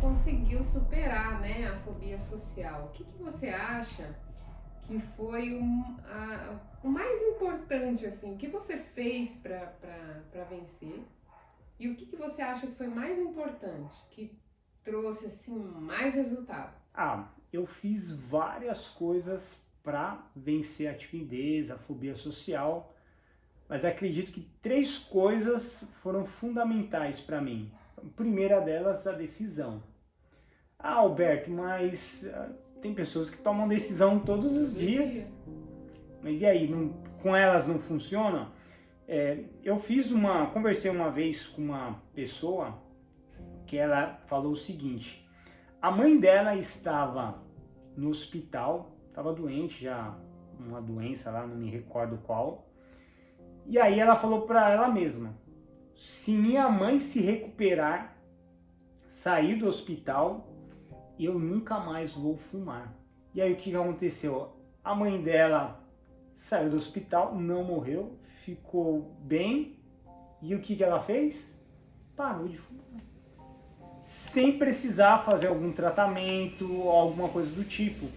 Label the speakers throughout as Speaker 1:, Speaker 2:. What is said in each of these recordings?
Speaker 1: conseguiu superar, né, a fobia social. O que que você acha que foi o mais importante, assim? O que você fez para vencer? E o que que você acha que foi mais importante, que trouxe, assim, mais resultado?
Speaker 2: Eu fiz várias coisas para vencer a timidez, a fobia social, mas acredito que três coisas foram fundamentais para mim. A primeira delas, a decisão. Alberto, mas tem pessoas que tomam decisão todos os
Speaker 1: Todo dia.
Speaker 2: dias, mas e aí, com elas não funciona? Conversei uma vez com uma pessoa que ela falou o seguinte: a mãe dela estava no hospital, estava doente já, uma doença lá, não me recordo qual. E aí ela falou para ela mesma: se minha mãe se recuperar, sair do hospital, eu nunca mais vou fumar. E aí o que aconteceu? A mãe dela saiu do hospital, não morreu, ficou bem. E o que ela fez? Parou de fumar. Sem precisar fazer algum tratamento ou alguma coisa do tipo.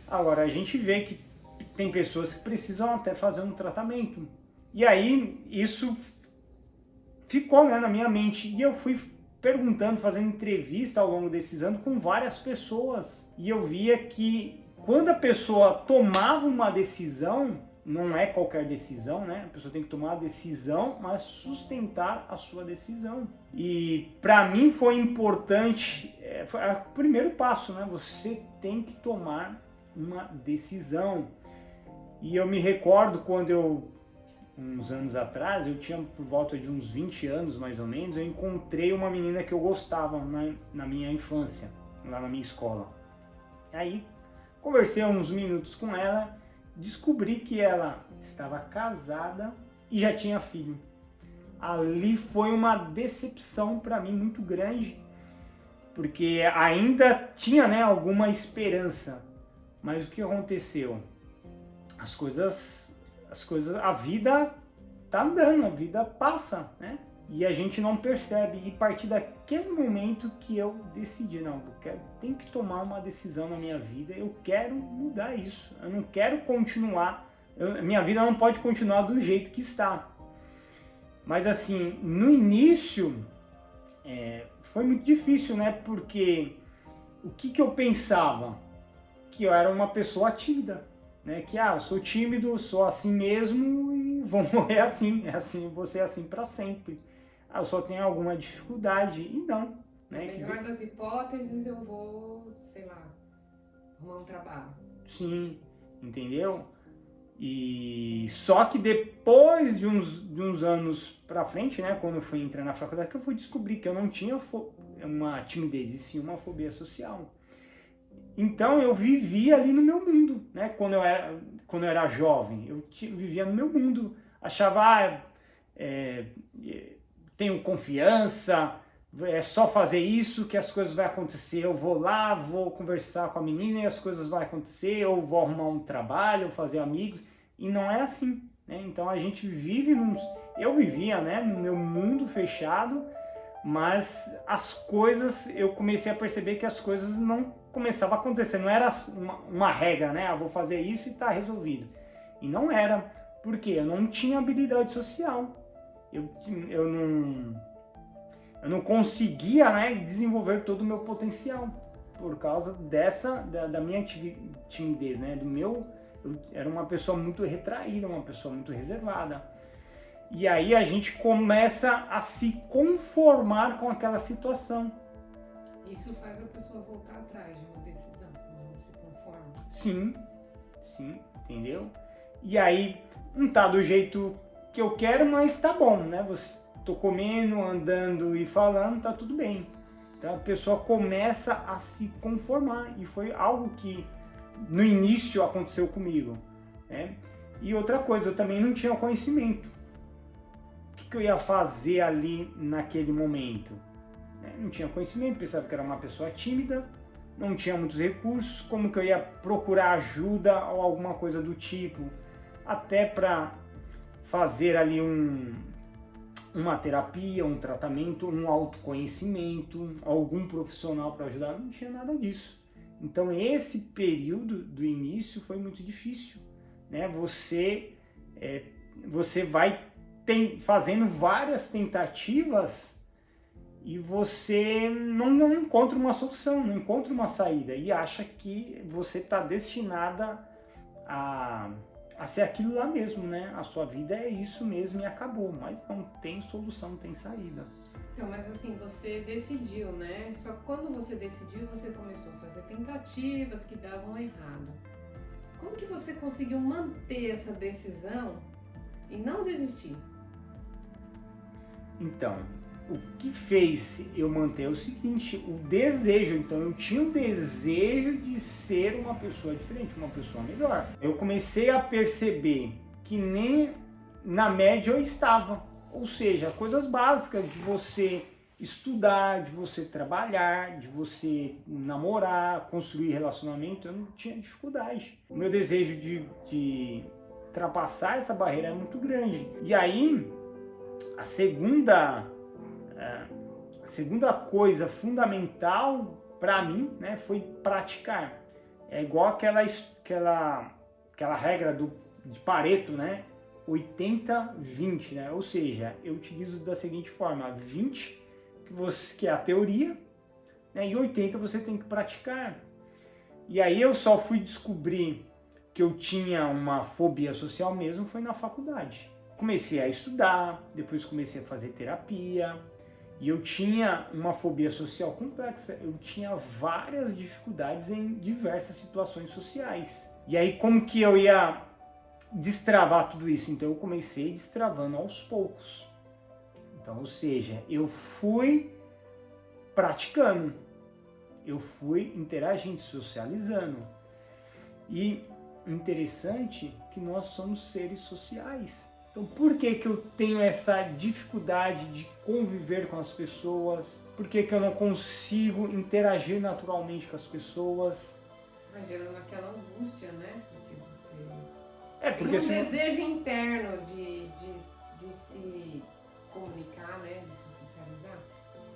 Speaker 2: Agora, a gente vê que tem pessoas que precisam até fazer um tratamento. E aí, isso ficou, né, na minha mente. E eu fui perguntando, fazendo entrevista ao longo desses anos com várias pessoas. E eu via que quando a pessoa tomava uma decisão, não é qualquer decisão, né? A pessoa tem que tomar a decisão, mas sustentar a sua decisão. E para mim foi importante, foi o primeiro passo, né? Você tem que tomar uma decisão. E eu me recordo quando uns anos atrás, eu tinha por volta de uns 20 anos mais ou menos, eu encontrei uma menina que eu gostava na minha infância, lá na minha escola. Aí, conversei uns minutos com ela, descobri que ela estava casada e já tinha filho. Ali foi uma decepção para mim muito grande, porque ainda tinha, né, alguma esperança. Mas o que aconteceu? A vida tá andando, a vida passa, né? E a gente não percebe. E a partir daquele momento que eu decidi, não, tenho que tomar uma decisão na minha vida, eu quero mudar isso. Eu não quero continuar, minha vida não pode continuar do jeito que está. Mas assim, no início, foi muito difícil, né? Porque o que eu pensava? Que eu era uma pessoa tímida, né? Que eu sou tímido, sou assim mesmo e vou morrer assim, vou ser assim para sempre. Eu só tenho alguma dificuldade e não,
Speaker 1: Na
Speaker 2: né?
Speaker 1: melhor das hipóteses, eu vou, sei lá, arrumar um trabalho.
Speaker 2: Sim, entendeu? E só que depois de uns anos pra frente, né, quando eu fui entrar na faculdade, que eu fui descobrir que eu não tinha uma timidez, e sim uma fobia social. Então eu vivia ali no meu mundo, né? Quando eu era jovem, eu vivia no meu mundo, achava, tenho confiança, é só fazer isso que as coisas vão acontecer. Eu vou lá, vou conversar com a menina e as coisas vão acontecer, eu vou arrumar um trabalho, fazer amigos, e não é assim, né? Então a gente vive eu vivia, né, no meu mundo fechado, mas as coisas, eu comecei a perceber que as coisas não começavam a acontecer, não era uma regra, né? Vou fazer isso e tá resolvido. E não era, porque eu não tinha habilidade social. Eu não conseguia, né, desenvolver todo o meu potencial por causa da minha timidez, né? Eu era uma pessoa muito retraída, uma pessoa muito reservada. E aí a gente começa a se conformar com aquela situação.
Speaker 1: Isso faz a pessoa voltar atrás de uma decisão, quando não se conforma.
Speaker 2: Sim, entendeu? E aí não tá do jeito que eu quero, mas tá bom, né? Tô comendo, andando e falando, tá tudo bem. Então a pessoa começa a se conformar, e foi algo que no início aconteceu comigo, né? E outra coisa, eu também não tinha conhecimento. O que eu ia fazer ali naquele momento? Não tinha conhecimento, pensava que era uma pessoa tímida, não tinha muitos recursos, como que eu ia procurar ajuda ou alguma coisa do tipo, até para fazer ali uma terapia, um tratamento, um autoconhecimento, algum profissional para ajudar, não tinha nada disso. Então esse período do início foi muito difícil, né? Você vai fazendo várias tentativas e você não encontra uma solução, não encontra uma saída e acha que você está destinada a ser aquilo lá mesmo, né? A sua vida é isso mesmo e acabou, mas não tem solução, não tem saída.
Speaker 1: Então, mas assim, você decidiu, né? Só que quando você decidiu, você começou a fazer tentativas que davam errado. Como que você conseguiu manter essa decisão e não desistir?
Speaker 2: Então, o que fez eu manter é o seguinte, o desejo. Então, eu tinha o desejo de ser uma pessoa diferente, uma pessoa melhor. Eu comecei a perceber que nem na média eu estava. Ou seja, coisas básicas de você estudar, de você trabalhar, de você namorar, construir relacionamento, eu não tinha dificuldade. O meu desejo de ultrapassar essa barreira é muito grande. E aí, a segunda coisa fundamental para mim, né, foi praticar. É igual aquela regra de Pareto, né? 80-20, né? Ou seja, eu utilizo da seguinte forma: 20 que é a teoria, né? E 80 você tem que praticar. E aí eu só fui descobrir que eu tinha uma fobia social mesmo foi na faculdade. Comecei a estudar, depois comecei a fazer terapia, e eu tinha uma fobia social complexa. Eu tinha várias dificuldades em diversas situações sociais. E aí como que eu ia destravar tudo isso? Então eu comecei destravando aos poucos. Então, ou seja, eu fui praticando, eu fui interagindo, socializando. E interessante que nós somos seres sociais. Então por que que eu tenho essa dificuldade de conviver com as pessoas? Por que que eu não consigo interagir naturalmente com as pessoas?
Speaker 1: Vai gerando aquela angústia, né? Porque você
Speaker 2: Porque
Speaker 1: tem um
Speaker 2: assim,
Speaker 1: desejo interno de se comunicar, né? De se socializar.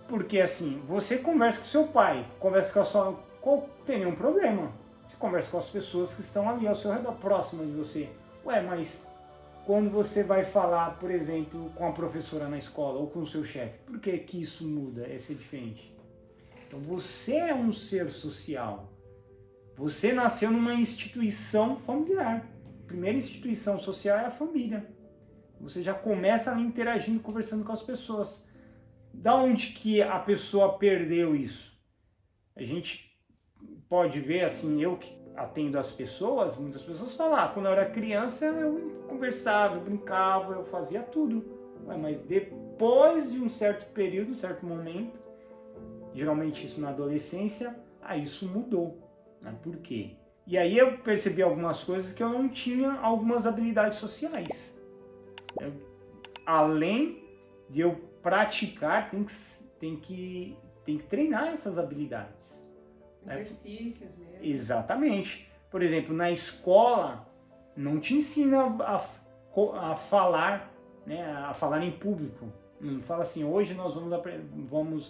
Speaker 2: porque assim, você conversa com seu pai, conversa com a sua... Não tem nenhum problema. Você conversa com as pessoas que estão ali ao seu redor, próximas de você. Ué, mas quando você vai falar, por exemplo, com a professora na escola ou com o seu chefe, por que que isso muda? É ser diferente. Então você é um ser social. Você nasceu numa instituição familiar. A primeira instituição social é a família. Você já começa interagindo, conversando com as pessoas. Da onde que a pessoa perdeu isso? A gente pode ver, assim, eu que atendo as pessoas, muitas pessoas falam, quando eu era criança eu conversava, eu brincava, eu fazia tudo. Mas depois de um certo período, um certo momento, geralmente isso na adolescência, isso mudou. Por quê? E aí eu percebi algumas coisas que eu não tinha algumas habilidades sociais. Além de eu praticar, tem que treinar essas habilidades.
Speaker 1: Exercícios mesmo.
Speaker 2: Exatamente. Por exemplo, na escola não te ensina a falar, né, a falar em público. Não fala assim, hoje nós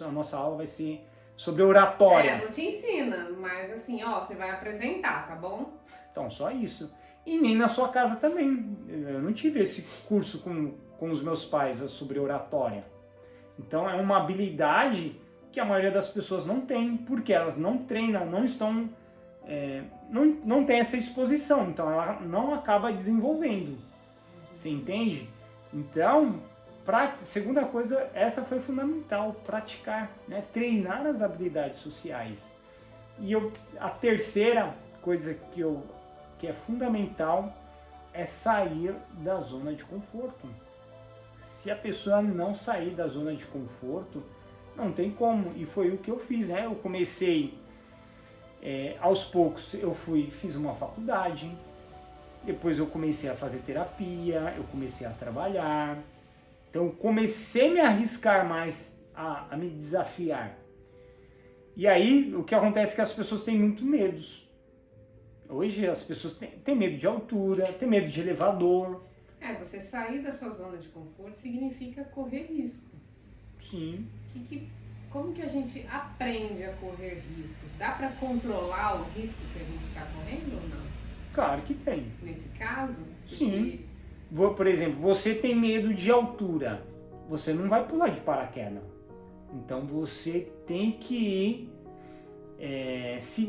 Speaker 2: a nossa aula vai ser sobre oratória.
Speaker 1: Não te ensina, mas assim, você vai apresentar, tá bom?
Speaker 2: Então, só isso. E nem na sua casa também. Eu não tive esse curso com os meus pais sobre oratória. Então, é uma habilidade que a maioria das pessoas não tem, porque elas não treinam, não estão... não tem essa exposição, então ela não acaba desenvolvendo. Você entende? Então, segunda coisa, essa foi fundamental, praticar, né? Treinar as habilidades sociais. E a terceira coisa que é fundamental é sair da zona de conforto. Se a pessoa não sair da zona de conforto, não tem como. E foi o que eu fiz, né? Eu comecei, aos poucos, fiz uma faculdade, depois eu comecei a fazer terapia, eu comecei a trabalhar. Então, eu comecei a me arriscar mais, a me desafiar. E aí, o que acontece é que as pessoas têm muito medos. Hoje, as pessoas têm medo de altura, têm medo de elevador.
Speaker 1: Você sair da sua zona de conforto significa correr risco.
Speaker 2: Sim.
Speaker 1: Como que a gente aprende a correr riscos? Dá para controlar o risco que a gente está correndo ou não?
Speaker 2: Claro que tem.
Speaker 1: Nesse caso?
Speaker 2: Sim. Por exemplo, você tem medo de altura. Você não vai pular de paraquedas. Então você tem que se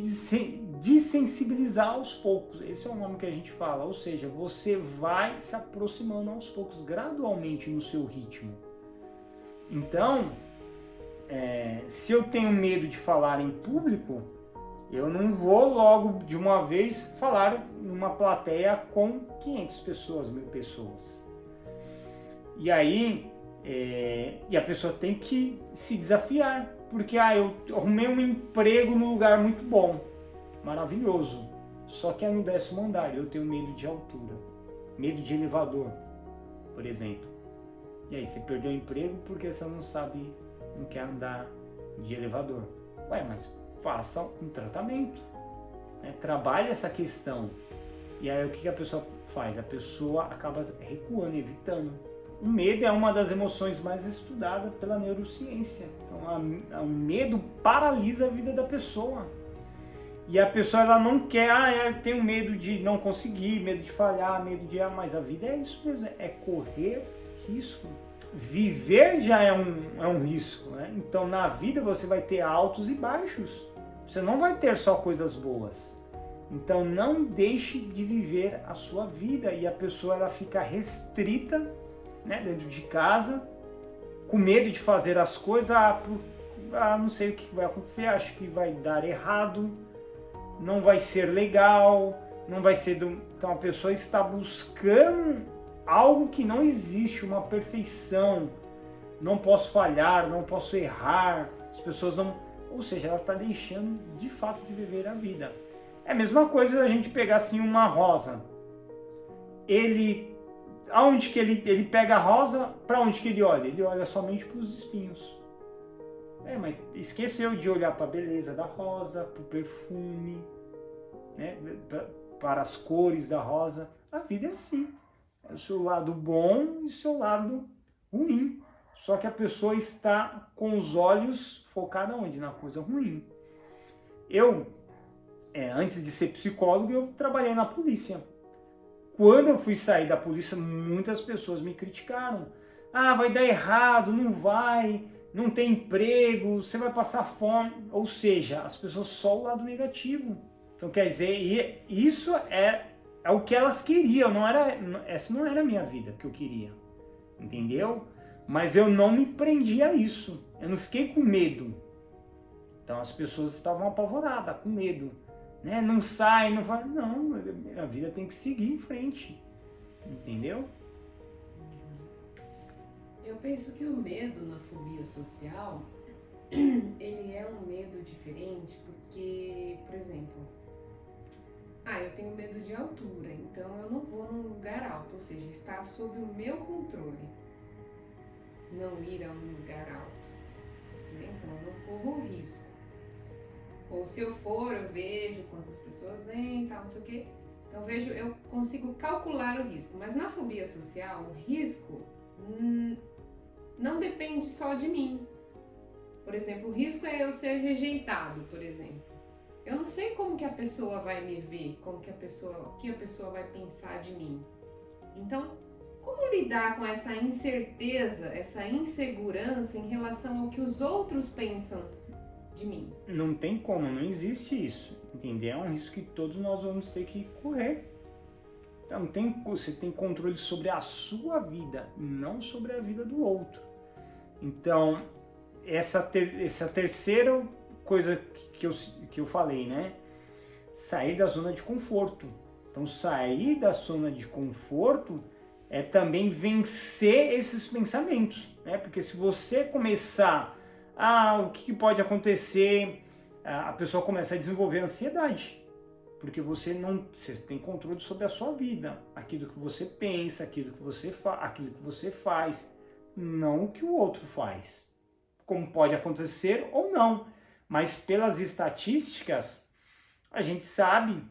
Speaker 2: desensibilizar aos poucos. Esse é o nome que a gente fala. Ou seja, você vai se aproximando aos poucos, gradualmente no seu ritmo. Então, se eu tenho medo de falar em público, eu não vou logo de uma vez falar numa plateia com 500 pessoas, 1000 pessoas. E aí, e a pessoa tem que se desafiar, porque eu arrumei um emprego num lugar muito bom, maravilhoso, só que é no 10º andar, eu tenho medo de altura, medo de elevador, por exemplo. E aí, você perdeu o emprego porque você não quer andar de elevador. Mas faça um tratamento, né? Trabalhe essa questão. E aí o que a pessoa faz? A pessoa acaba recuando, evitando. O medo é uma das emoções mais estudadas pela neurociência. Então, o medo paralisa a vida da pessoa. E a pessoa ela não quer, eu tenho medo de não conseguir, medo de falhar, medo de... Mas a vida é isso mesmo, é correr risco. Viver já é um risco, né? Então na vida você vai ter altos e baixos. Você não vai ter só coisas boas. Então não deixe de viver a sua vida. E a pessoa ela fica restrita, né, dentro de casa, com medo de fazer as coisas. Não sei o que vai acontecer, acho que vai dar errado, não vai ser legal, não vai ser Então a pessoa está buscando algo que não existe, uma perfeição. Não posso falhar, não posso errar. As pessoas não... Ou seja, ela está deixando de fato de viver a vida. É a mesma coisa a gente pegar assim uma rosa. Aonde que ele pega a rosa, para onde que ele olha? Ele olha somente para os espinhos. Mas esqueceu de olhar para a beleza da rosa, para o perfume, né? Para as cores da rosa. A vida é assim. É o seu lado bom e o seu lado ruim. Só que a pessoa está com os olhos focados onde? Na coisa ruim. Eu, antes de ser psicólogo, eu trabalhei na polícia. Quando eu fui sair da polícia, muitas pessoas me criticaram. Vai dar errado, não vai, não tem emprego, você vai passar fome. Ou seja, as pessoas só o lado negativo. Então, quer dizer, isso é o que elas queriam, essa não era a minha vida que eu queria, entendeu? Mas eu não me prendi a isso, eu não fiquei com medo. Então as pessoas estavam apavoradas, com medo, né? Não sai, não vai, não, a vida tem que seguir em frente, entendeu?
Speaker 1: Eu penso que o medo na fobia social, ele é um medo diferente, porque, por exemplo, eu tenho medo de altura, então eu não vou num lugar alto, ou seja, está sob o meu controle não ir a um lugar alto, né? Então eu não corro risco. Ou se eu for, eu vejo quantas pessoas vêm, tal, não sei o quê. Então eu consigo calcular o risco. Mas na fobia social, o risco não depende só de mim. Por exemplo, o risco é eu ser rejeitado, por exemplo. Eu não sei como que a pessoa vai me ver, o que a pessoa vai pensar de mim. Então, como lidar com essa incerteza, essa insegurança em relação ao que os outros pensam de mim?
Speaker 2: Não tem como, não existe isso, entendeu? É um risco que todos nós vamos ter que correr. Então, você tem controle sobre a sua vida, não sobre a vida do outro. Então, essa terceira coisa que eu falei, né? Sair da zona de conforto. Então, sair da zona de conforto é também vencer esses pensamentos, né? Porque se você começar, o que pode acontecer? A pessoa começa a desenvolver ansiedade, porque você tem controle sobre a sua vida, aquilo que você pensa, aquilo que você faz, não o que o outro faz. Como pode acontecer ou não, mas pelas estatísticas, a gente sabe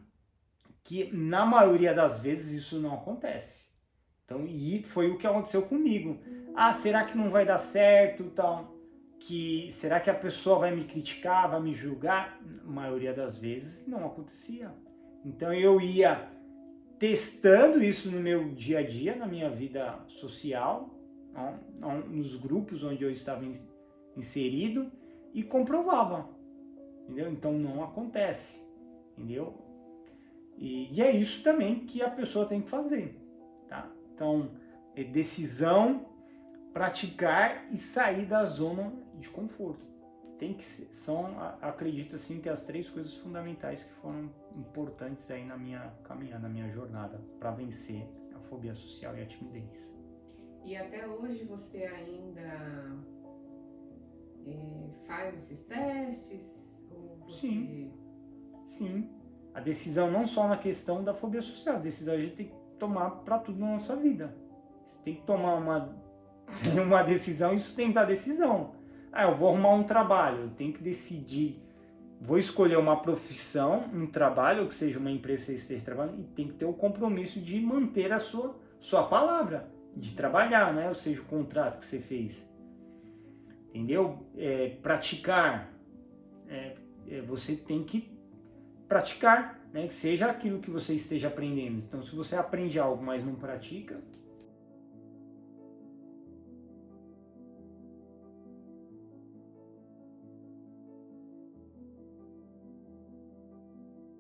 Speaker 2: que na maioria das vezes isso não acontece. Então, e foi o que aconteceu comigo. Ah, será que não vai dar certo, tal? Será que a pessoa vai me criticar, vai me julgar? Na maioria das vezes não acontecia. Então eu ia testando isso no meu dia a dia, na minha vida social, nos grupos onde eu estava inserido, e comprovava, entendeu? Então não acontece, entendeu? E é isso também que a pessoa tem que fazer, tá? Então, é decisão, praticar e sair da zona de conforto. Acredito assim que as 3 coisas fundamentais que foram importantes aí na minha caminhada, na minha jornada para vencer a fobia social e a timidez.
Speaker 1: E até hoje você ainda faz esses testes? Ou você...
Speaker 2: Sim. A decisão não só na questão da fobia social, a decisão a gente tem que tomar para tudo na nossa vida. Você tem que tomar uma decisão, isso tem que dar decisão. Eu vou arrumar um trabalho, eu tenho que decidir, vou escolher uma profissão, um trabalho, ou que seja uma empresa que você esteja trabalhando, e tem que ter o compromisso de manter a sua palavra, de trabalhar, né? Ou seja, o contrato que você fez. Entendeu? Praticar, você tem que praticar, né? Que seja aquilo que você esteja aprendendo. Então, se você aprende algo, mas não pratica,